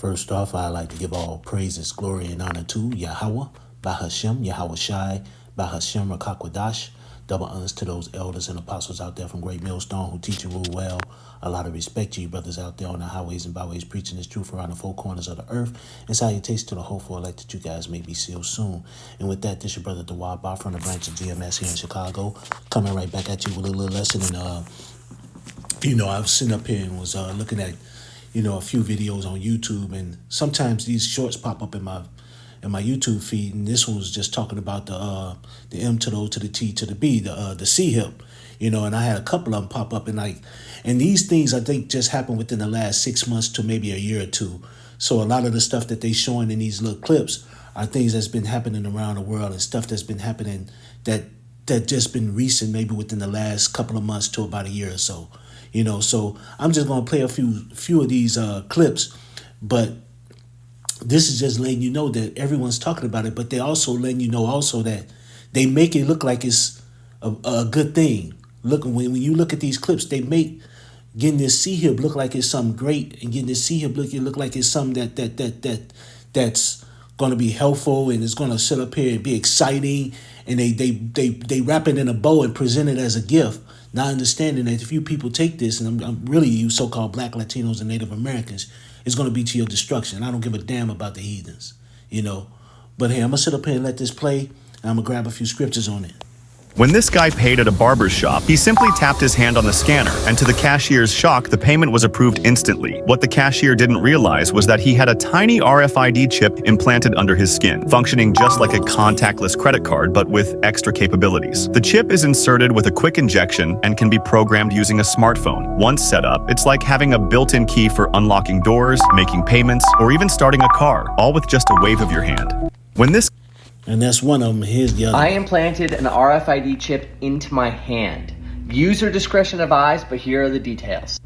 First off, I'd like to give all praises, glory, and honor to Yahweh, Bahashem, Yahweh Shai, Bahashem Rakakwadash. Double honors to those elders and apostles out there from Great Millstone who teach and rule well. A lot of respect to you brothers out there on the highways and byways preaching this truth around the four corners of the earth. And salutations to the hopeful elect that you guys may be sealed soon. And with that, this your brother Dawad Ba from the branch of GMS here in Chicago, coming right back at you with a little lesson. And I was sitting up here and was looking at a few videos on YouTube, and sometimes these shorts pop up in my YouTube feed, and this one was just talking about the M to the O to the T to the B, the C hip, and I had a couple of them pop up, and these things I think just happened within the last 6 months to maybe a year or two. So a lot of the stuff that they showing in these little clips are things that's been happening around the world and stuff that's been happening that just been recent, maybe within the last couple of months to about a year or so. So I'm just gonna play a few of these clips, but this is just letting you know that everyone's talking about it, but they also letting you know also that they make it look like it's a good thing. Look, when you look at these clips, they make getting this C hip look like it's something great, and getting this C hip look like it's something that's gonna be helpful and it's gonna sit up here and be exciting, and they wrap it in a bow and present it as a gift. Not understanding that if you people take this, and I'm really you so-called Black, Latinos, and Native Americans, it's going to be to your destruction. I don't give a damn about the heathens, But hey, I'm going to sit up here and let this play, and I'm going to grab a few scriptures on it. When this guy paid at a barber's shop, he simply tapped his hand on the scanner, and to the cashier's shock, the payment was approved instantly. What the cashier didn't realize was that he had a tiny RFID chip implanted under his skin, functioning just like a contactless credit card, but with extra capabilities. The chip is inserted with a quick injection and can be programmed using a smartphone. Once set up, it's like having a built-in key for unlocking doors, making payments, or even starting a car, all with just a wave of your hand. And that's one of them. Here's the other. I implanted an RFID chip into my hand. User discretion advised, but here are the details.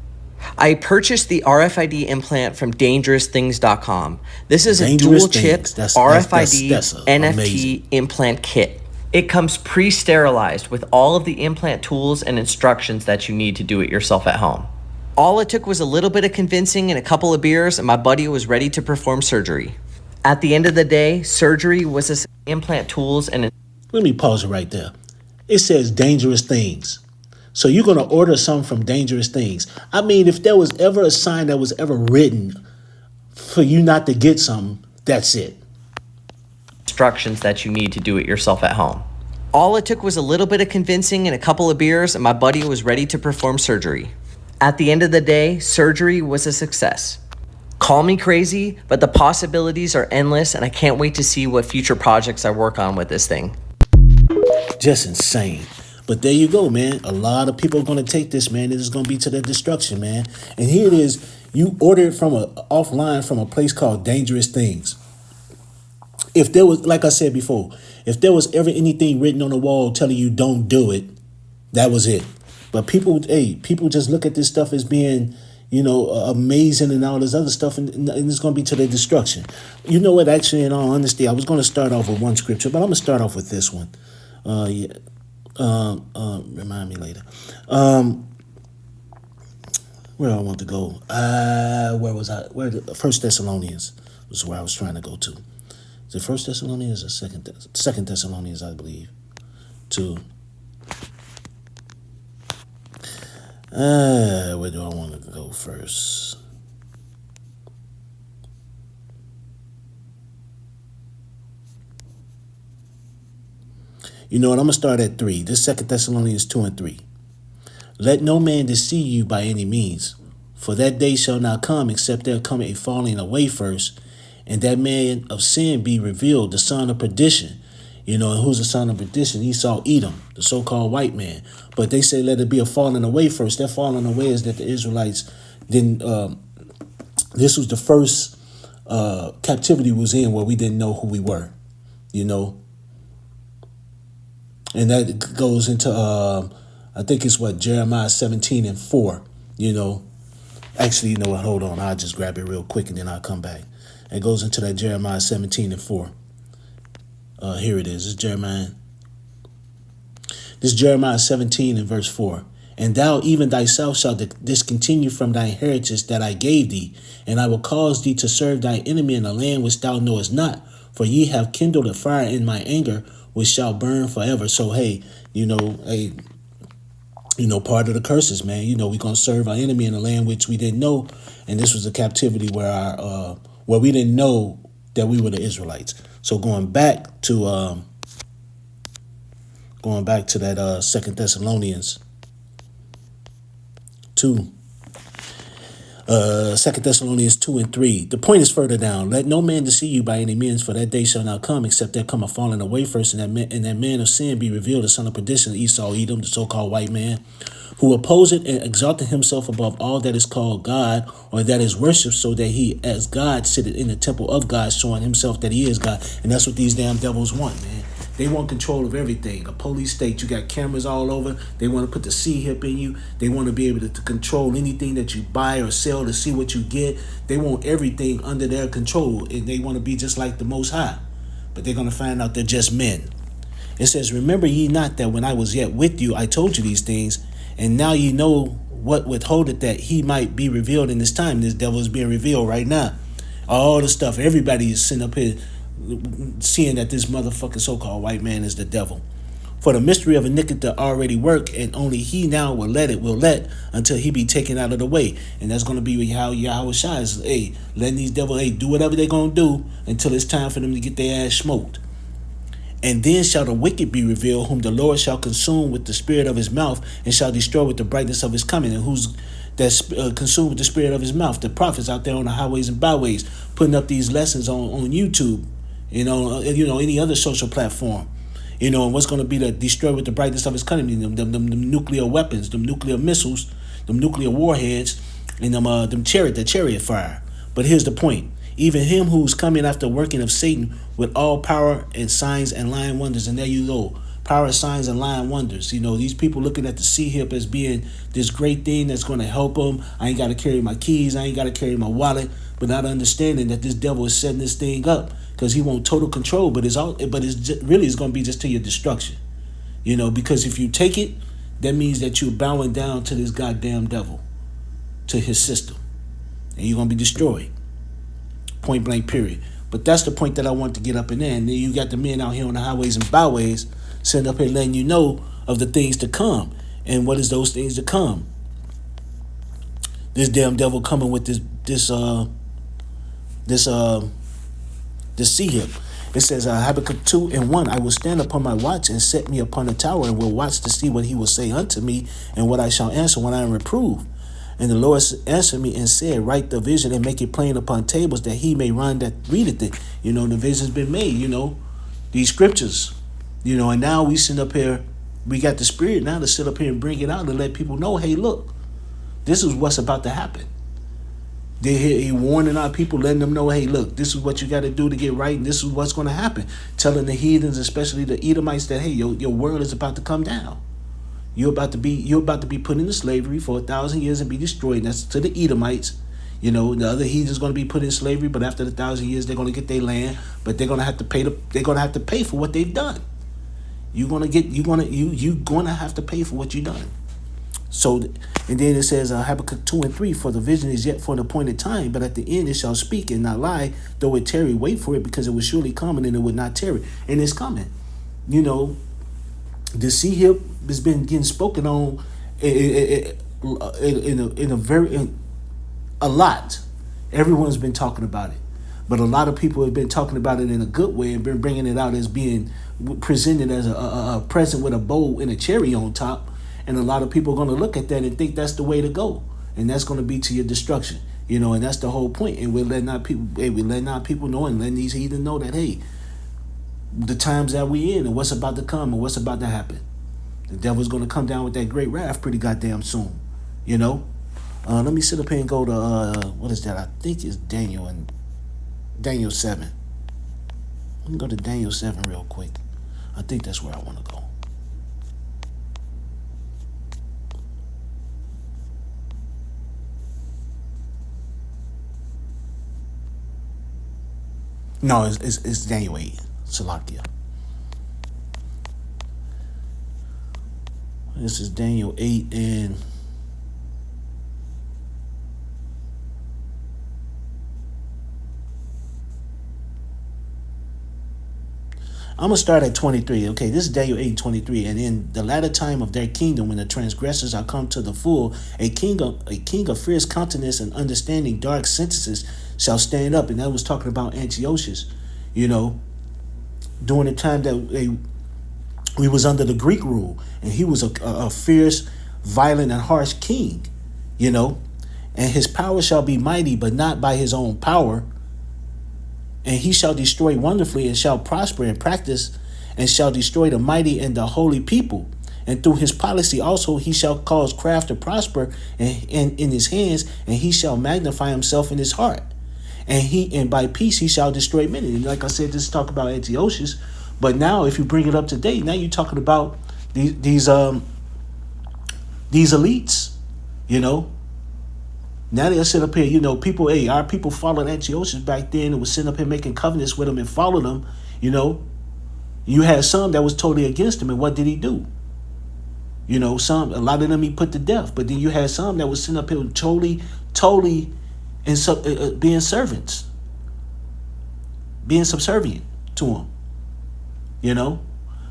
I purchased the RFID implant from DangerousThings.com. This is a dual-chip RFID NFT amazing implant kit. It comes pre-sterilized with all of the implant tools and instructions that you need to do it yourself at home. All it took was a little bit of convincing and a couple of beers, and my buddy was ready to perform surgery. At the end of the day, surgery was a implant tools and... Let me pause it right there. It says Dangerous Things. So you're going to order something from Dangerous Things. I mean, if there was ever a sign that was ever written for you not to get something, that's it. Instructions that you need to do it yourself at home. All it took was a little bit of convincing and a couple of beers, and my buddy was ready to perform surgery. At the end of the day, surgery was a success. Call me crazy, but the possibilities are endless, and I can't wait to see what future projects I work on with this thing. Just insane. But there you go, man. A lot of people are going to take this, man. It is going to be to their destruction, man. And here it is. You ordered from offline from a place called Dangerous Things. If there was, like I said before, if there was ever anything written on the wall telling you don't do it, that was it. But people just look at this stuff as being, amazing and all this other stuff, and it's going to be to their destruction. You know what? Actually, in all honesty, I was going to start off with one scripture, but I'm going to start off with this one. Remind me later. Where I want to go? Where was I? First Thessalonians was where I was trying to go to. Is it First Thessalonians or Second Thessalonians? I believe. Where do I want to go first? You know what? I'm going to start at 3. This 2 Thessalonians 2 and 3. Let no man deceive you by any means, for that day shall not come except there come a falling away first, and that man of sin be revealed, the son of perdition. And who's the son of perdition? Esau, Edom, the so-called white man. But they say let it be a falling away first. That falling away is that the Israelites didn't. This was the first captivity was in where we didn't know who we were, And that goes into I think it's Jeremiah 17 and 4. Actually, what? Hold on. I'll just grab it real quick and then I'll come back. It goes into that Jeremiah 17 and 4. Here it is. It's Jeremiah 17 and verse 4. And thou even thyself shalt discontinue from thy inheritance that I gave thee, and I will cause thee to serve thy enemy in a land which thou knowest not, for ye have kindled a fire in my anger, which shall burn forever. So hey, part of the curses, man. We're gonna serve our enemy in a land which we didn't know, and this was a captivity where we didn't know that we were the Israelites. So going back to that 2 Thessalonians 2. 2 Thessalonians 2 and 3. The point is further down. Let no man deceive you by any means, for that day shall not come, except there come a falling away first, and that man of sin be revealed, the son of perdition, Esau, Edom, the so-called white man, who opposeth and exalteth himself above all that is called God, or that is worshipped, so that he as God sitteth in the temple of God, showing himself that he is God. And that's what these damn devils want, man. They want control of everything. A police state, you got cameras all over. They want to put the C-hip in you. They want to be able to control anything that you buy or sell to see what you get. They want everything under their control, and they want to be just like the Most High. But they're going to find out they're just men. It says, remember ye not that when I was yet with you, I told you these things, and now ye know what withholdeth that he might be revealed in this time. This devil is being revealed right now. All the stuff, everybody is sitting up here seeing that this motherfucking so-called white man is the devil. For the mystery of iniquity already work, and only he now will let until he be taken out of the way. And that's going to be how Yahweh Shai is, letting these devils, do whatever they're going to do until it's time for them to get their ass smoked. And then shall the wicked be revealed, whom the Lord shall consume with the spirit of his mouth, and shall destroy with the brightness of his coming. And who's that's consumed with the spirit of his mouth? The prophets out there on the highways and byways, putting up these lessons on YouTube, any other social platform, and what's going to be destroyed with the brightness of his coming? Them nuclear weapons, them nuclear missiles, them nuclear warheads, and the chariot fire. But here's the point. Even him who's coming after working of Satan with all power and signs and lying wonders. And there you go. Power, signs, and lying wonders. These people looking at the C-hip as being this great thing that's going to help them. I ain't got to carry my keys. I ain't got to carry my wallet. But not understanding that this devil is setting this thing up because he wants total control. But it's going to be just to your destruction. Because if you take it, that means that you're bowing down to this goddamn devil, to his system. And you're going to be destroyed. Point blank, period. But that's the point that I want to get up in there. And then you got the men out here on the highways and byways sitting up here letting you know of the things to come. And what is those things to come? This damn devil coming with this C-hip. It says Habakkuk 2 and 1, I will stand upon my watch and set me upon a tower, and will watch to see what he will say unto me, and what I shall answer when I am reproved. And the Lord answered me and said, write the vision and make it plain upon tables, that he may run that readeth it. The vision's been made, these scriptures, and now we sit up here, we got the spirit now to sit up here and bring it out and let people know, hey, look, this is what's about to happen. He warning our people, letting them know, hey, look, this is what you got to do to get right, and this is what's going to happen. Telling the heathens, especially the Edomites, that, hey, your world is about to come down. You're about to be put into slavery for 1,000 years and be destroyed. And that's to the Edomites. The other heathens going to be put in slavery, but after the 1,000 years, they're going to get their land, but they're going to have to pay. They're going to have to pay for what they've done. You're going to have to pay for what you've done. So, and then it says Habakkuk 2 and 3, for the vision is yet for an appointed time, but at the end it shall speak and not lie. Though it tarry, wait for it, because it will surely come, and it would not tarry. And it's coming. The C-hip has been getting spoken on in a lot. Everyone's been talking about it, but a lot of people have been talking about it in a good way and been bringing it out as being presented as a present with a bow and a cherry on top. And a lot of people are going to look at that and think that's the way to go, and that's going to be to your destruction. And that's the whole point. And we're letting our people know, and letting these heathen know that, hey, the times that we in and what's about to come and what's about to happen. The devil's going to come down with that great wrath pretty goddamn soon. Let me sit up here and go to, what is that? I think it's Daniel 7. Let me go to Daniel 7 real quick. I think that's where I want to go. No, it's Daniel 8. Salakia. This is Daniel 8 and I'm going to start at 23. Okay, this is Daniel 8 and 23. And in the latter time of their kingdom, when the transgressors are come to the full, a king of fierce countenance and understanding dark sentences shall stand up. And that was talking about Antiochus, you know, during the time that we was under the Greek rule. And he was a fierce, violent, and harsh king, you know. And his power shall be mighty, but not by his own power. And he shall destroy wonderfully and shall prosper in practice and shall destroy the mighty and the holy people. And through his policy also he shall cause craft to prosper in his hands, and he shall magnify himself in his heart. And by peace he shall destroy many. And like I said, this is talk about Antiochus. But now if you bring it up to date, now you're talking about these elites, you know. Now they'll sit up here, you know, people, our people followed Antiochus back then and was sitting up here making covenants with him and followed him, you know. You had some that was totally against him, and what did he do? You know, a lot of them he put to death, but then you had some that was sitting up here totally being servants, being subservient to him, you know.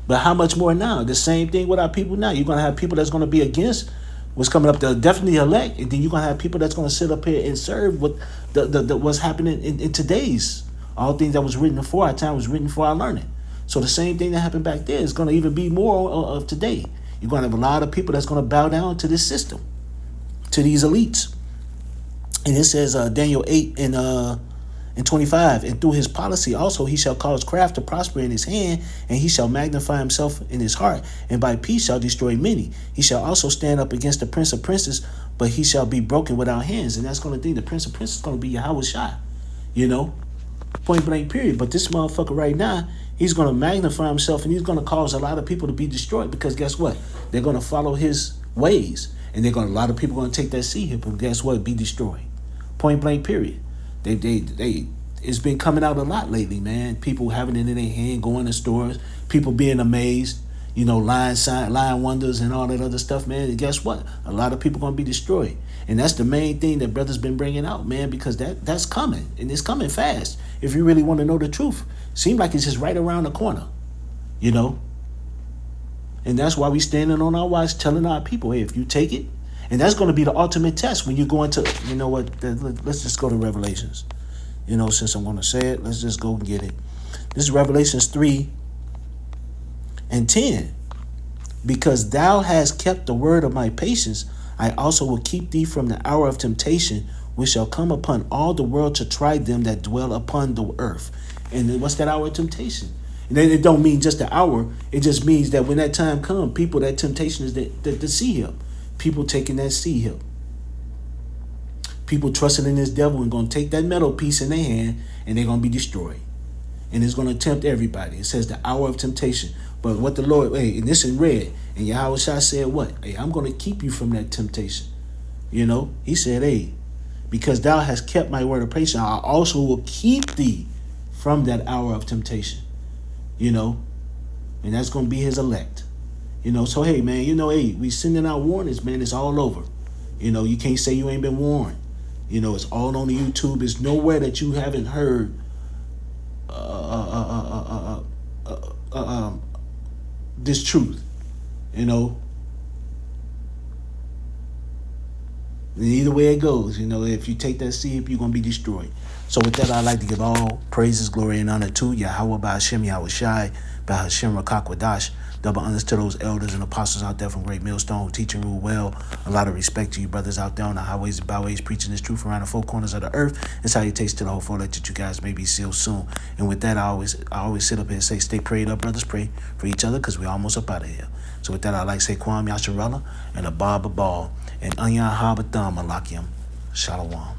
But how much more now? The same thing with our people now. You're going to have people that's going to be against what's coming up, they'll definitely elect, and then you're gonna have people that's gonna sit up here and serve what the what's happening in today's. All things that was written before our time was written for our learning. So the same thing that happened back there is gonna even be more of today. You're gonna have a lot of people that's gonna bow down to this system, to these elites. And it says Daniel 8 and 25, and through his policy also he shall cause craft to prosper in his hand, and he shall magnify himself in his heart, and by peace shall destroy many. He shall also stand up against the prince of princes, but he shall be broken without hands. And that's going to be the prince of princes is going to be Yahweh Shai, you know, point blank period. But this motherfucker right now, he's going to magnify himself, and he's going to cause a lot of people to be destroyed, because guess what? They're going to follow his ways, and a lot of people are going to take that seed hip, and guess what? Be destroyed. Point blank period. It's been coming out a lot lately, man. People having it in their hand, going to stores, people being amazed, you know, lying wonders and all that other stuff, man. And guess what? A lot of people gonna be destroyed, and that's the main thing that brothers been bringing out, man, because that's coming, and it's coming fast. If you really want to know the truth, seems like it's just right around the corner, you know. And that's why we standing on our watch, telling our people, hey, if you take it, and that's going to be the ultimate test when you go into, you know what, let's just go to Revelations. You know, since I'm going to say it, let's just go and get it. This is Revelations 3 and 10. Because thou hast kept the word of my patience, I also will keep thee from the hour of temptation, which shall come upon all the world to try them that dwell upon the earth. And then what's that hour of temptation? And then it don't mean just the hour. It just means that when that time comes, people, that temptation is the sea hip. People taking that sea hip. People trusting in this devil and going to take that metal piece in their hand, and they're going to be destroyed. And it's going to tempt everybody. It says the hour of temptation. But what the Lord, and this in red, and Yahweh Shai said what? Hey, I'm going to keep you from that temptation. You know, he said, hey, because thou hast kept my word of patience, I also will keep thee from that hour of temptation. You know, and that's going to be his elect. You know, so hey, man, you know, hey, we sending out warnings, man. It's all over. You know, you can't say you ain't been warned. You know, it's all on the YouTube. It's nowhere that you haven't heard this truth. You know, and either way it goes, you know, if you take that seed, you're gonna be destroyed. So with that, I'd like to give all praises, glory, and honor to Yahweh Ba'ashem, Yahweh Shai, Ba'ashem Rakakwadash. Double honors to those elders and apostles out there from Great Millstone who teach and rule well. A lot of respect to you brothers out there on the highways and byways preaching this truth around the four corners of the earth. And salutations to the whole four that you guys may be sealed soon. And with that, I always sit up here and say, stay prayed up, brothers. Pray for each other, because we're almost up out of here. So with that, I'd like to say Kwam Yasharella and Abba Ball and Anyan Habatham Malakiam. Shalom.